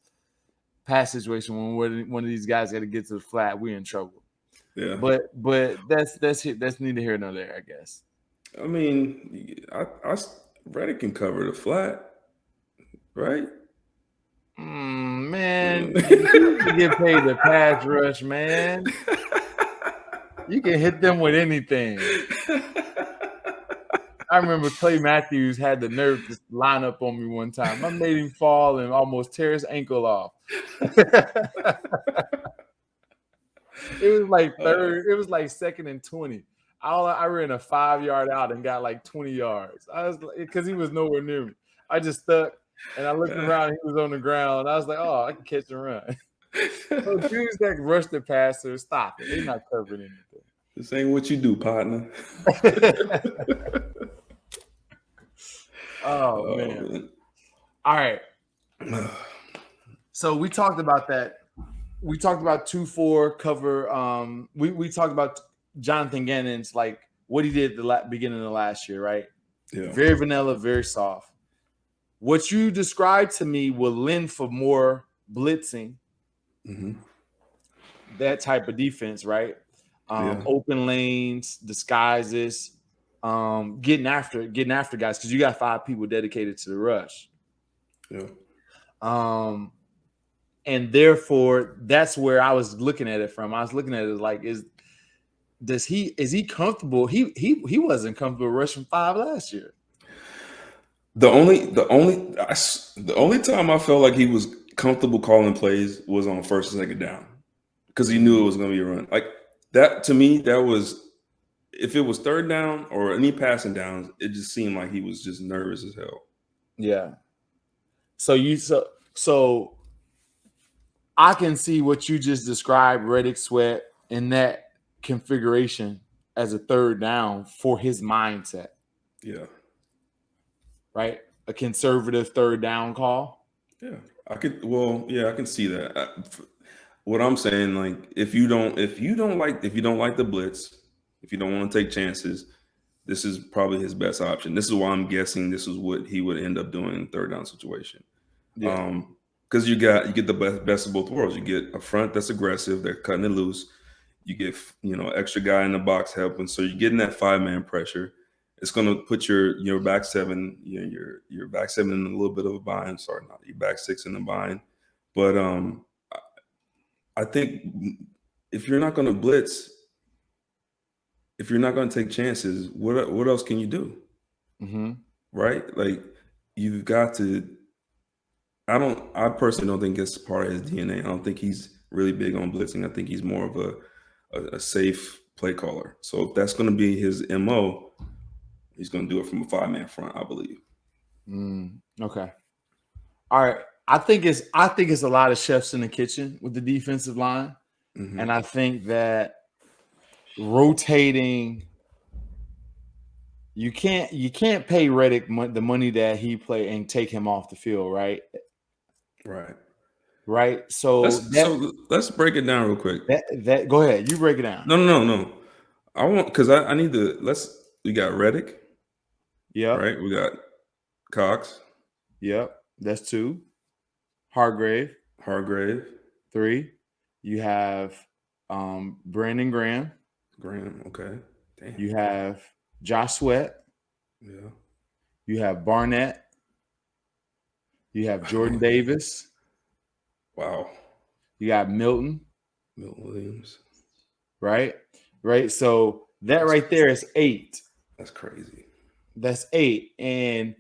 Speaker 1: situation when one of these guys got to get to the flat, we're in trouble.
Speaker 2: Yeah,
Speaker 1: but that's neither here nor there, I guess.
Speaker 2: I mean, I Reddick can cover the flat, right?
Speaker 1: Man, you can get paid the pass rush, man. You can hit them with anything. I remember Clay Matthews had the nerve to line up on me one time. I made him fall and almost tear his ankle off. It was like third. It was like 2nd and 20. I ran a 5-yard out and got like 20 yards. I was because he was nowhere near me. I just stuck and I looked around. And he was on the ground. I was like, "Oh, I can catch and run." So dudes that rush the passer, stop it. They're not covering anything.
Speaker 2: This ain't what you do, partner.
Speaker 1: Oh man. All right. So we talked about that. We talked about 2-4 cover. We talked about Jonathan Gannon's, like what he did at the beginning of last year, right?
Speaker 2: Yeah.
Speaker 1: Very vanilla, very soft. What you described to me will lend for more blitzing
Speaker 2: Mm-hmm.
Speaker 1: That type of defense, right?
Speaker 2: Yeah.
Speaker 1: Open lanes, disguises, getting after guys because you got 5 people dedicated to the rush.
Speaker 2: Yeah.
Speaker 1: And therefore, that's where I was looking at it from. I was looking at it like, is he comfortable? He wasn't comfortable rushing 5 last year.
Speaker 2: The only time I felt like he was comfortable calling plays was on first and second down because he knew it was going to be a run. Like that to me, that was if it was third down or any passing downs, it just seemed like he was just nervous as hell.
Speaker 1: Yeah. So I can see what you just described, Reddick Sweat, in that configuration as a third down for his mindset.
Speaker 2: Yeah.
Speaker 1: Right? A conservative third down call.
Speaker 2: Yeah. I can see that. What I'm saying, like, if you don't like the blitz, if you don't want to take chances, this is probably his best option. This is why I'm guessing this is what he would end up doing in third down situation.
Speaker 1: Yeah.
Speaker 2: Because you get the best of both worlds. You get a front that's aggressive, they're cutting it loose. You get extra guy in the box helping, so you're getting that 5-man pressure. It's going to put your back seven, your back seven in a little bit of a bind. Sorry, not your back 6 in the bind. But I think if you're not going to blitz, if you're not going to take chances, what else can you do?
Speaker 1: Mm-hmm.
Speaker 2: Right? Like you've got to. I personally don't think it's part of his DNA. I don't think he's really big on blitzing. I think he's more of a safe play caller. So if that's going to be his MO, he's going to do it from a 5-man front, I believe.
Speaker 1: Okay. All right. I think it's a lot of chefs in the kitchen with the defensive line.
Speaker 2: Mm-hmm.
Speaker 1: And I think that rotating, you can't pay Reddick the money that he played and take him off the field, right? Right. So
Speaker 2: let's break it down real quick.
Speaker 1: That go ahead. You break it down.
Speaker 2: No. I want because I need to. We got Reddick.
Speaker 1: Yeah.
Speaker 2: Right. We got Cox.
Speaker 1: Yep. That's 2. Hargrave.
Speaker 2: 3.
Speaker 1: You have Brandon Graham.
Speaker 2: Okay. Damn.
Speaker 1: You have Josh Sweat.
Speaker 2: Yeah.
Speaker 1: You have Barnett. You have Jordan Davis.
Speaker 2: Wow.
Speaker 1: You got Milton
Speaker 2: Williams.
Speaker 1: Right. So that right there is 8.
Speaker 2: That's crazy.
Speaker 1: That's 8. And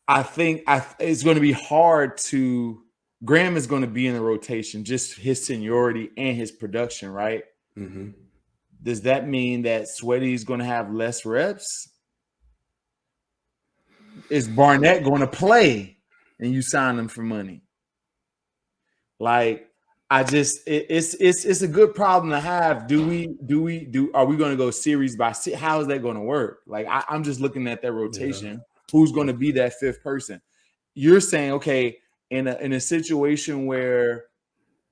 Speaker 1: I think it's going to be hard to – Graham is going to be in the rotation, just his seniority and his production, right?
Speaker 2: Mm-hmm.
Speaker 1: Does that mean that Sweaty is going to have less reps? Is Barnett going to play and you sign him for money? Like, it's a good problem to have. Are we going to go series by series? How is that going to work? Like, I'm just looking at that rotation. Yeah. Who's going to be that 5th person? You're saying, okay, in a situation where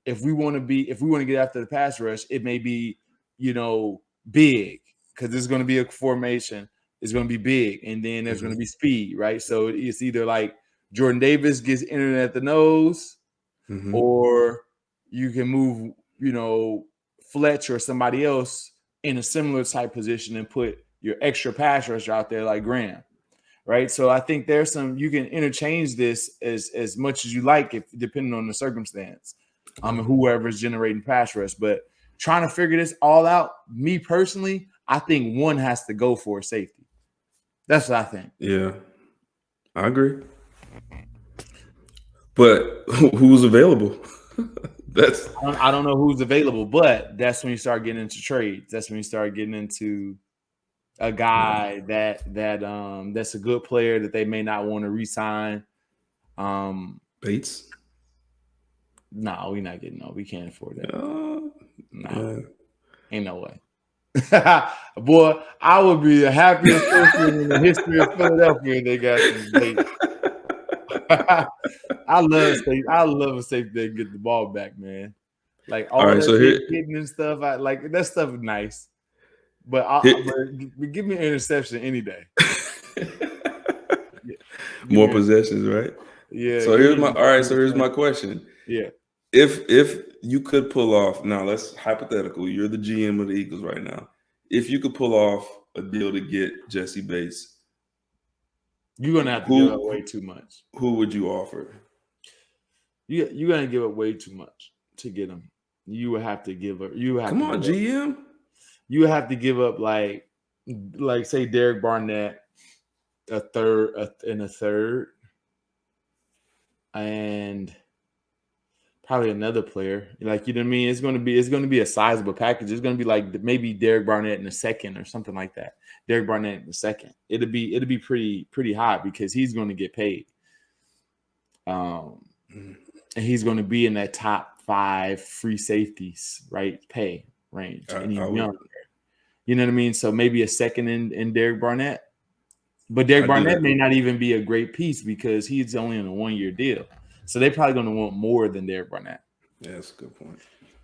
Speaker 1: if we want to get after the pass rush, it may be, big because there's going to be a formation. It's going to be big, and then there's going to be speed, right? So it's either like Jordan Davis gets entered at the nose, or you can move, Fletch or somebody else in a similar type position and put your extra pass rusher out there like Graham, right? So I think there's you can interchange this as much as you like, depending on the circumstance, and whoever's generating pass rush. But trying to figure this all out, me personally, I think one has to go for a safety. That's what I think.
Speaker 2: Yeah, I agree. But who's available?
Speaker 1: I don't know who's available, but that's when you start getting into trades. That's when you start getting into a guy that's a good player that they may not want to re-sign.
Speaker 2: Bates?
Speaker 1: No, we're not getting no. We can't afford that. No, ain't no way. Boy, I would be the happiest person in the history of Philadelphia if they got some Bates. I love a safety that get the ball back, man. Like all right, that hitting and stuff. I like that stuff is nice. But give me an interception any day.
Speaker 2: More possessions, right?
Speaker 1: Yeah.
Speaker 2: So here's my question.
Speaker 1: Yeah.
Speaker 2: If you could pull off, now let's hypothetical, you're the GM of the Eagles right now. If you could pull off a deal to get Jesse Bates,
Speaker 1: You're gonna have to give up way too much.
Speaker 2: Who would you offer?
Speaker 1: You're gonna give up way too much to get him. You would have to give up.
Speaker 2: Come on, GM.
Speaker 1: You would have to give up like say Derek Barnett, a third, and probably another player. Like, you know what I mean? It's gonna be a sizable package. It's gonna be like maybe Derek Barnett in the second or something like that. Derek Barnett in the second. It'll be pretty high because he's gonna get paid. And he's going to be in that top 5 free safeties, right? Pay range. And he's younger. You know what I mean? So maybe a second in Derek Barnett. But Derek Barnett may not even be a great piece because he's only on a 1-year deal. So they're probably going to want more than Derek Barnett.
Speaker 2: Yeah, that's a good point.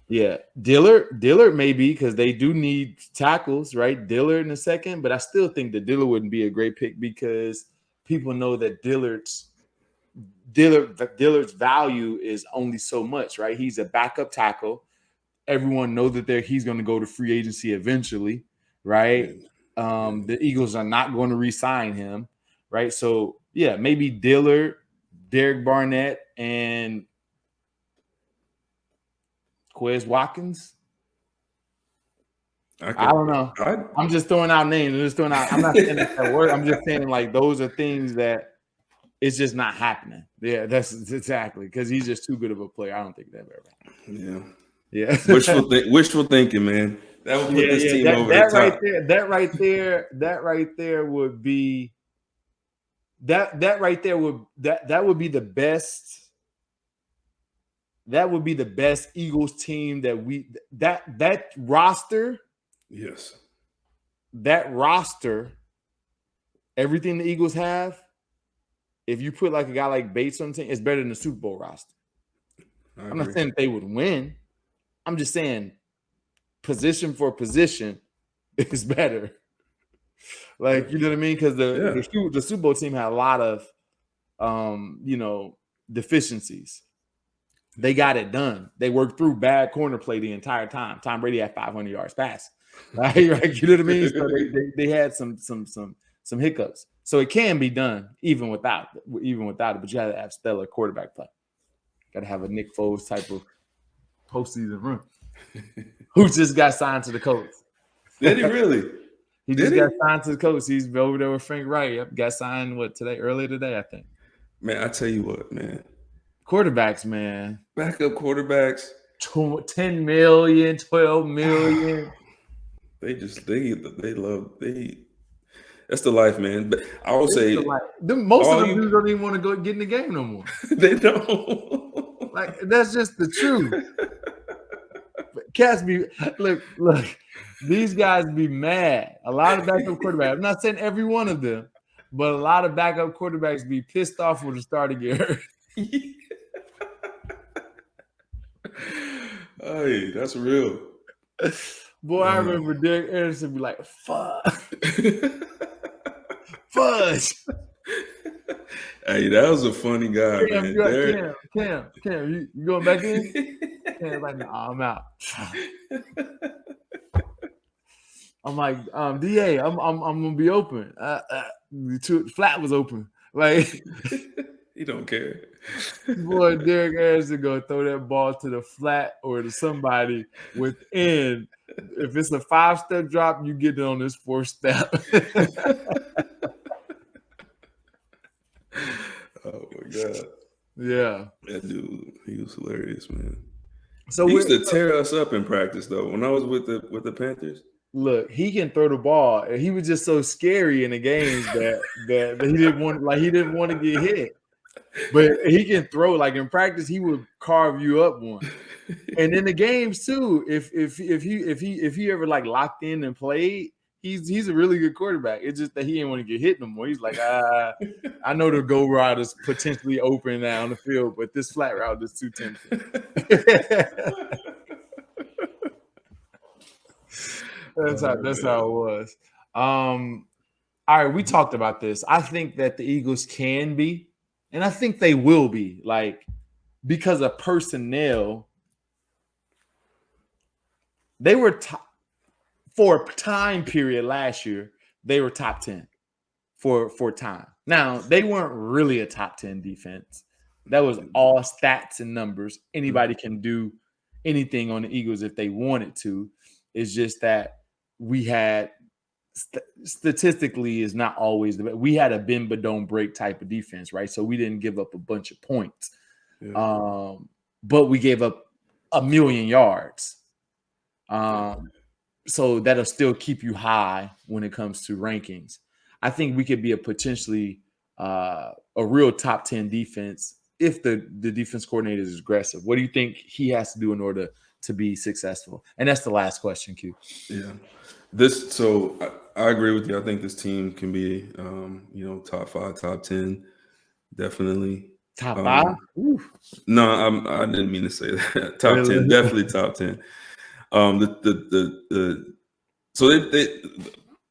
Speaker 1: Yeah. Dillard may be because they do need tackles, right? Dillard in a second. But I still think that Dillard wouldn't be a great pick because people know that Dillard's value is only so much, right? He's a backup tackle. Everyone knows that he's going to go to free agency eventually, right? The Eagles are not going to re-sign him, right? So, yeah, maybe Dillard, Derek Barnett, and Quez Watkins. I don't know. I'm just throwing out names. I'm not saying that word. I'm just saying like those are things that it's just not happening. Yeah, that's exactly because he's just too good of a player. I don't think that ever happened. Yeah.
Speaker 2: Wishful thinking, man. That would put this team over the top.
Speaker 1: That right there would be that right there would be the best. That would be the best Eagles team that roster.
Speaker 2: Yes.
Speaker 1: That roster, everything the Eagles have. If you put like a guy like Bates on the team, it's better than the Super Bowl roster. I'm not saying they would win. I'm just saying position for position is better. Like, you know what I mean? Because the Super Bowl team had a lot of, deficiencies. They got it done. They worked through bad corner play the entire time. Tom Brady had 500 yards pass. Right? You know what I mean? So they had some hiccups. So it can be done even without it, but you got to have stellar quarterback play. Got to have a Nick Foles type of postseason run. Who just got signed to the Colts?
Speaker 2: Did he really?
Speaker 1: He got signed to the Colts. He's over there with Frank Wright. Yep, got signed earlier today, I think.
Speaker 2: Man, I tell you what, man.
Speaker 1: Quarterbacks, man.
Speaker 2: Backup quarterbacks.
Speaker 1: 10 million, 12 million.
Speaker 2: That's the life, man. But I will say
Speaker 1: most of them dudes don't even want to go get in the game no more.
Speaker 2: They don't.
Speaker 1: Like, that's just the truth. Cats be look. These guys be mad. A lot of backup quarterbacks. I'm not saying every one of them, but a lot of backup quarterbacks be pissed off when the starter get hurt.
Speaker 2: Hey, that's real.
Speaker 1: Boy, I remember Derek Anderson be like, "Fuck, fudge."
Speaker 2: Hey, that was a funny guy, man.
Speaker 1: Cam, you going back in? Cam's like, "Nah, I'm out." I'm like, DA, I'm gonna be open. Flat was open. Like,
Speaker 2: he don't care.
Speaker 1: Boy, Derek Anderson gonna throw that ball to the flat or to somebody within. If it's a 5-step drop, you get it on this 4th step.
Speaker 2: Oh my God.
Speaker 1: Yeah.
Speaker 2: That dude, he was hilarious, man.
Speaker 1: So
Speaker 2: he used to tear us up in practice though. When I was with the Panthers.
Speaker 1: Look, he can throw the ball. And he was just so scary in the games that he didn't want to get hit. But he can throw. Like in practice, he would carve you up one. And in the games too, if he ever like locked in and played, he's a really good quarterback. It's just that he didn't want to get hit no more. He's like, I know the go route is potentially open now on the field, but this flat route is too tempting. That's how it was. All right, we talked about this. I think that the Eagles can be and I think they will be, like, because of personnel, they were top for a time period last year. They were top 10 for time. Now, they weren't really a top 10 defense. That was all stats and numbers. Anybody can do anything on the Eagles if they wanted to. It's just that we had statistically is not always we had a bend but don't break type of defense, right? So we didn't give up a bunch of points. Yeah. But we gave up 1,000,000 yards. So that'll still keep you high when it comes to rankings. I think we could be a potentially a real top 10 defense if the defense coordinator is aggressive. What do you think he has to do in order to be successful? And that's the last question, Q.
Speaker 2: Yeah. So I agree with you. I think this team can be, top 5, top 10, definitely.
Speaker 1: Top 5?
Speaker 2: No, I didn't mean to say that. Top 10, definitely top 10. So they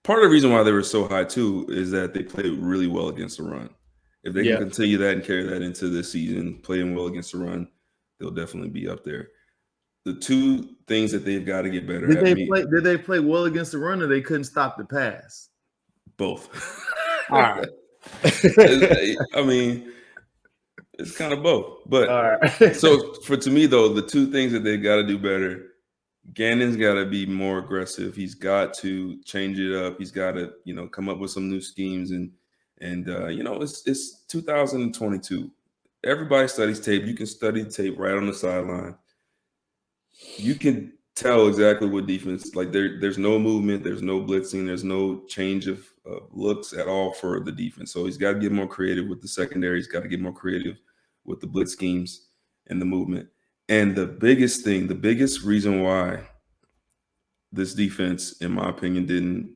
Speaker 2: part of the reason why they were so high too is that they played really well against the run. If they can continue that and carry that into this season, playing well against the run, they'll definitely be up there. The two things that they've got to get better at.
Speaker 1: Did they play well against the run, or they couldn't stop the pass?
Speaker 2: Both.
Speaker 1: All right.
Speaker 2: I mean, it's kind of both. But so to me though, the two things that they've got to do better. Gannon's got to be more aggressive. He's got to change it up. He's got to, come up with some new schemes. And it's 2022. Everybody studies tape. You can study tape right on the sideline. You can tell exactly what defense, like there's no movement, there's no blitzing, there's no change of looks at all for the defense. So he's got to get more creative with the secondary. He's got to get more creative with the blitz schemes and the movement. And the biggest reason why this defense, in my opinion, didn't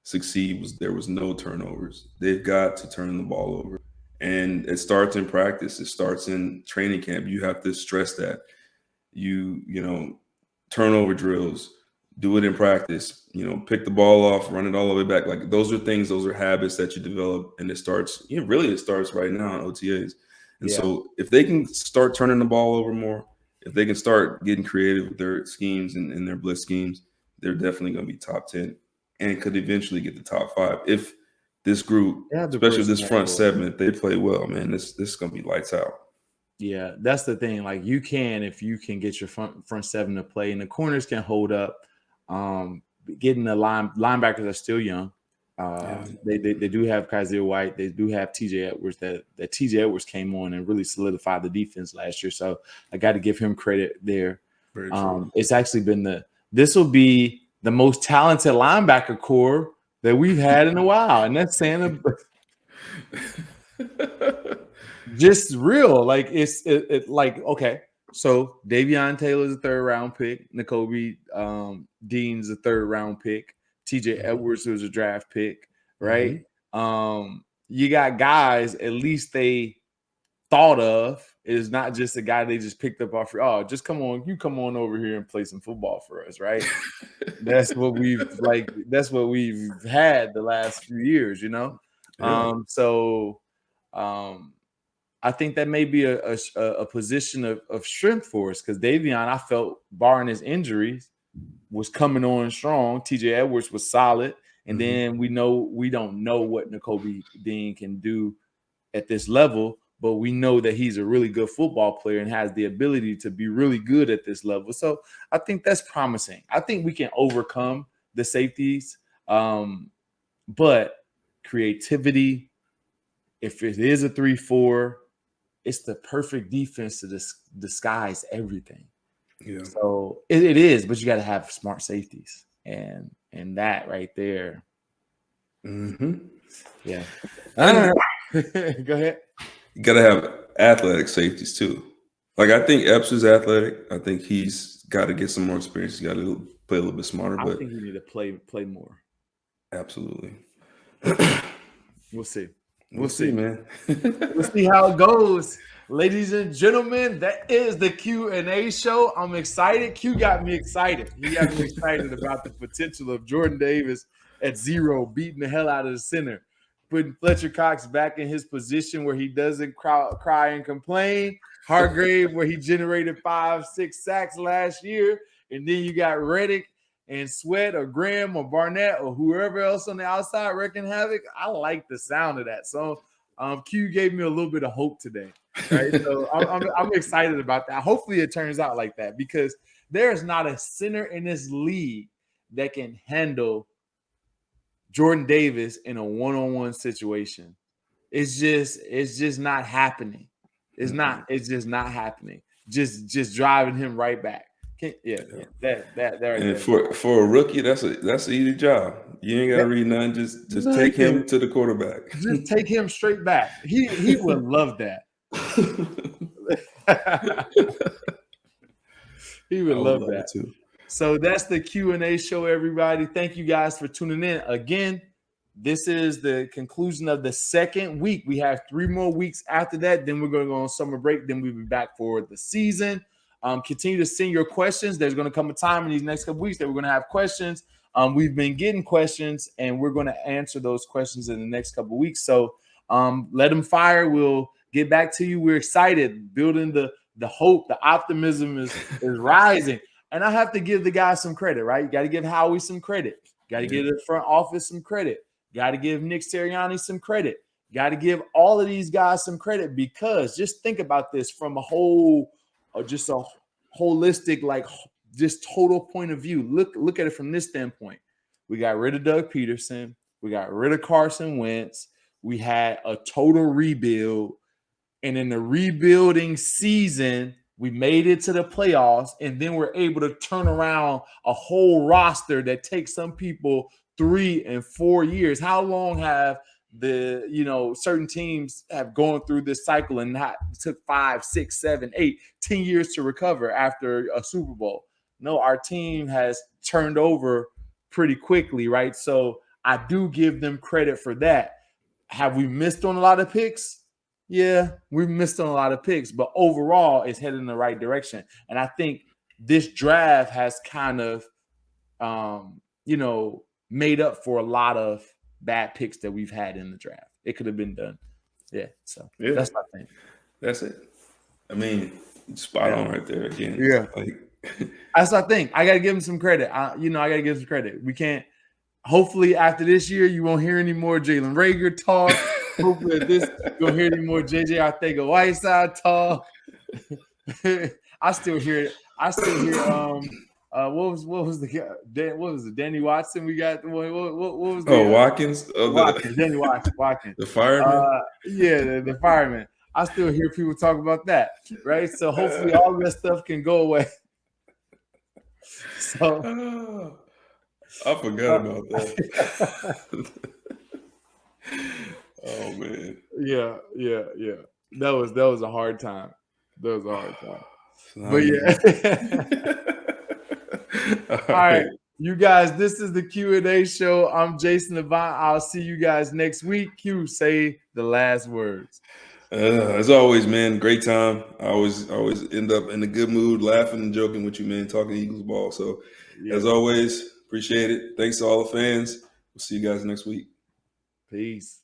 Speaker 2: succeed was there was no turnovers. They've got to turn the ball over. And it starts in practice. It starts in training camp. You have to stress that. Turnover drills, do it in practice, pick the ball off, run it all the way back. Like those are habits that you develop. And it starts right now in OTAs. And so if they can start turning the ball over more, if they can start getting creative with their schemes and their blitz schemes, they're definitely going to be top 10 and could eventually get the top 5. If this group, especially this front 7, if they play well, man, this is going to be lights out.
Speaker 1: Yeah, that's the thing. Like if you can get your front 7 to play, and the corners can hold up. Getting the linebackers are still young. They do have Kaiser White. They do have TJ Edwards. That TJ Edwards came on and really solidified the defense last year. So I got to give him credit there.
Speaker 2: Very true.
Speaker 1: It's actually been this will be the most talented linebacker core that we've had in a while, and that's saying just real. Like it's like okay. So Davion Taylor's a 3rd round pick. Nakobe Dean's a 3rd round pick. TJ Edwards was a draft pick, right? Mm-hmm. You got guys, at least they thought of. It is not just a guy they just picked up off. Oh, just come on over here and play some football for us, right? That's what we've had the last few years, Yeah. I think that may be a position of strength for us because Davion, I felt, barring his injuries, was coming on strong. TJ Edwards was solid. And then we don't know what Nakobe Dean can do at this level, but we know that he's a really good football player and has the ability to be really good at this level. So I think that's promising. I think we can overcome the safeties, but creativity, if it is a 3-4, it's the perfect defense to disguise everything. Yeah. So it is, but you got to have smart safeties, and that right there.
Speaker 2: Mm-hmm.
Speaker 1: Yeah. Go ahead.
Speaker 2: You got to have athletic safeties too. Like I think Epps is athletic. I think he's got to get some more experience. He's got to play a little bit smarter.
Speaker 1: I think you need to play more.
Speaker 2: Absolutely.
Speaker 1: We'll see.
Speaker 2: We'll see, man.
Speaker 1: We'll see how it goes. Ladies and gentlemen, that is the Q&A show. I'm excited. Q got me excited. He got me excited about the potential of Jordan Davis at 0 beating the hell out of the center. putting Fletcher Cox back in his position where he doesn't cry and complain. Hargrave, where he generated 5-6 sacks last year. And then you got Reddick and Sweat or Graham or Barnett or whoever else on the outside wrecking havoc. I like the sound of that. So Q gave me a little bit of hope today. Right. So I'm excited about that. Hopefully it turns out like that, because there's not a center in this league that can handle Jordan Davis in a one-on-one situation. It's just not happening. It's just not happening. Just driving him right back. That right.
Speaker 2: And for a rookie, that's an easy job. You ain't gotta read nothing. Just take him to the quarterback.
Speaker 1: Just take him straight back. He would love that. He would love that
Speaker 2: too.
Speaker 1: So that's the Q&A show, everybody. Thank you guys for tuning in. Again, this is the conclusion of the second week. We have 3 more weeks after that. Then we're going to go on summer break. Then we'll be back for the season. Continue to send your questions. There's going to come a time in these next couple weeks that we're going to have questions. We've been getting questions, and we're going to answer those questions in the next couple weeks. So let them fire. We'll get back to you. We're excited. Building the hope, the optimism is rising. And I have to give the guys some credit, right? You got to give Howie some credit. Got to give the front office some credit. Got to give Nick Sirianni some credit. Got to give all of these guys some credit, because just think about this from a whole, just a holistic, like just total point of view. Look at it from this standpoint. We got rid of Doug Peterson. We got rid of Carson Wentz. We had a total rebuild. And in the rebuilding season, we made it to the playoffs, and then we're able to turn around a whole roster that takes some people 3 and 4 years. How long have certain teams have gone through this cycle and took 5, 6, 7, 8, 10 years to recover after a Super Bowl? No, our team has turned over pretty quickly, right? So I do give them credit for that. Have we missed on a lot of picks? Yeah, we've missed on a lot of picks, but overall it's headed in the right direction. And I think this draft has kind of, made up for a lot of bad picks that we've had in the draft. It could have been done. Yeah, so that's my thing.
Speaker 2: That's it. I mean, spot on right there again.
Speaker 1: Yeah. That's my thing. I got to give him some credit. I got to give him some credit. We can't – hopefully after this year you won't hear any more Jalen Reagor talk. Hopefully you won't hear any more JJ Arcega-Whiteside talk. I still hear what was the Danny Watson we got? What was the
Speaker 2: Watkins?
Speaker 1: Danny Watkins.
Speaker 2: The fireman?
Speaker 1: The fireman. I still hear people talk about that, right? So hopefully all that stuff can go away. So
Speaker 2: I forgot about that. Oh man.
Speaker 1: Yeah. That was a hard time. But yeah. All right, you guys, this is the Q&A show. I'm Jason Avant. I'll see you guys next week. Q, say the last words.
Speaker 2: As always, man, great time. I always end up in a good mood, laughing and joking with you, man, talking Eagles ball. So as always, appreciate it. Thanks to all the fans. We'll see you guys next week.
Speaker 1: Peace.